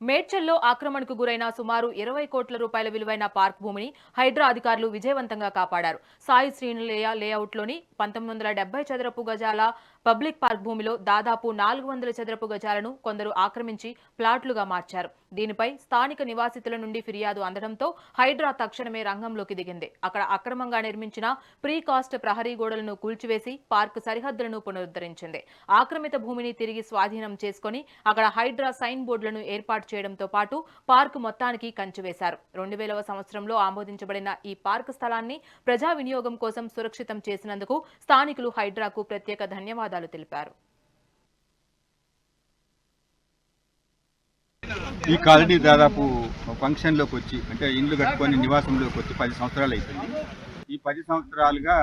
మేడ్చల్లో ఆక్రమణకు గురైన సుమారు 20 కోట్ల రూపాయల విలువైన పార్క్ భూమిని హైడ్రా అధికారులు విజయవంతంగా కాపాడారు. సాయి శ్రీనిలయ లేఅవుట్లోని 1970 చదరపు గజాల పబ్లిక్ పార్క్ భూమిలో దాదాపు 400 చదరపు గజాలను కొందరు ఆక్రమించి ప్లాట్లుగా మార్చారు. దీనిపై స్థానిక నివాసితుల నుండి ఫిర్యాదు అందడంతో హైడ్రా తక్షణమే రంగంలోకి దిగింది. అక్కడ అక్రమంగా నిర్మించిన ప్రీకాస్ట్ ప్రహరీ గోడలను కూల్చివేసి పార్క్ సరిహద్దులను పునరుద్ధరించింది. ఆక్రమిత భూమిని తిరిగి స్వాధీనం చేసుకుని అక్కడ హైడ్రా సైన్ బోర్డులను ఏర్పాటు చేయడంతో పాటు పార్క్ మొత్తానికి కంచె వేశారు. 2000వ సంవత్సరంలో ఆమోదించబడిన ఈ పార్క్ స్థలాన్ని ప్రజా వినియోగం కోసం సురక్షితం చేసినందుకు స్థానికులు హైడ్రాకు ప్రత్యేక ధన్యవాదాలు తెలిపారు. ఈ కాలనీ దాదాపు ఫంక్షన్లోకి వచ్చి అంటే ఇండ్లు కట్టుకొని నివాసంలోకి వచ్చి 10 సంవత్సరాలు అవుతుంది. ఈ 10 సంవత్సరాలుగా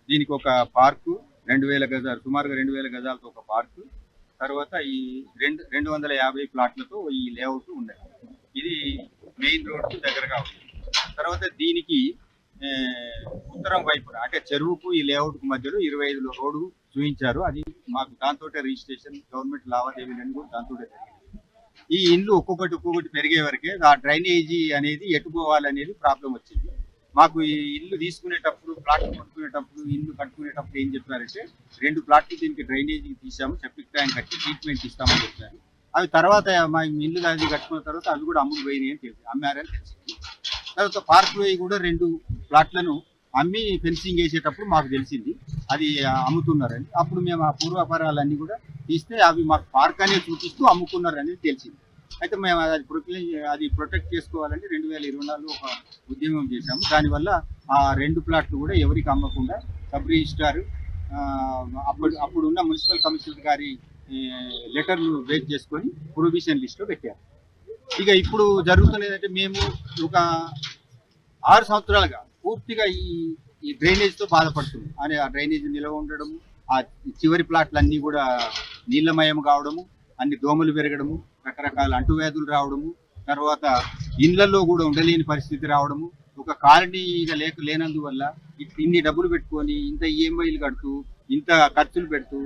దీనికి ఒక పార్కు 2000 గజాలు, సుమారుగా 2000 గజాలతో ఒక పార్కు, తర్వాత ఈ 250 ప్లాట్లతో ఈ లేఅవుట్ ఉన్నాయి. ఇది మెయిన్ రోడ్కు దగ్గరగా ఉంది. తర్వాత దీనికి ఉత్తరం వైపున అంటే చెరువుకు ఈ లేఅవుట్కు మధ్యలో 25లో రోడ్డు చూపించారు. అది మాకు దాంతో రిజిస్ట్రేషన్ గవర్నమెంట్ లావాదేవీలన్నీ కూడా దాంతో జరిగింది. ఈ ఇండ్లు ఒక్కొక్కటి పెరిగే వరకే ఆ డ్రైనేజీ అనేది ఎట్టుకోవాలనేది ప్రాబ్లం వచ్చింది. మాకు ఈ ఇల్లు తీసుకునేటప్పుడు, ప్లాట్లు కొనుక్కునేటప్పుడు, ఇల్లు కట్టుకునేటప్పుడు ఏం చెప్పారంటే 2 ప్లాట్లు దీనికి డ్రైనేజీ తీసాము, సెప్టిక్ ట్యాంక్ కట్టి ట్రీట్మెంట్ ఇస్తామని చెప్పారు. అవి తర్వాత మా ఇల్లు అది కట్టుకున్న తర్వాత అవి కూడా అమ్ముడు పోయినాయి అని అమ్మారని తెలిసింది. తర్వాత పార్క్ వే కూడా 2 ప్లాట్లను అమ్మి ఫెన్సింగ్ వేసేటప్పుడు మాకు తెలిసింది అది అమ్ముతున్నారని. అప్పుడు మేము ఆ పూర్వాపరాలన్నీ కూడా తీస్తే అవి మాకు పార్క్ అనేది చూపిస్తూ అమ్ముకున్నారనేది తెలిసింది. అయితే మేము అది ప్రొటెక్ట్ చేసుకోవాలని 2024లో ఒక ఉద్యమం చేశాము. దానివల్ల ఆ 2 ప్లాట్లు కూడా ఎవరికి అమ్మకుండా సబ్ రిజిస్ట్రార్ అప్పుడున్న మున్సిపల్ కమిషనర్ గారి లెటర్లు బేస్ చేసుకొని ప్రొహిబిషన్ లిస్ట్లో పెట్టారు. ఇక ఇప్పుడు జరుగుతున్నదంటే మేము ఒక 6 సంవత్సరాలుగా పూర్తిగా ఈ డ్రైనేజ్తో బాధపడుతుంది. అని ఆ డ్రైనేజ్ నిల్వ ఉండడము, ఆ చివరి ప్లాట్లన్నీ కూడా నీళ్ళమయం కావడము, అన్ని దోమలు పెరగడము, రకరకాల అంటువ్యాధులు రావడము, తర్వాత ఇళ్లలో కూడా ఉండలేని పరిస్థితి రావడము, ఒక కాలనీగా లేనందువల్ల ఇన్ని డబ్బులు పెట్టుకొని ఇంత ఈఎంఐలు కడుతూ ఇంత ఖర్చులు పెడుతూ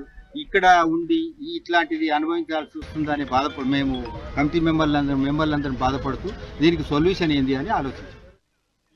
ఇక్కడ ఉండి ఇట్లాంటిది అనుభవించాల్సి వస్తుందని మేము కమిటీ మెంబర్లందరం బాధపడుతూ దీనికి సొల్యూషన్ ఏంది అని ఆలోచించాం.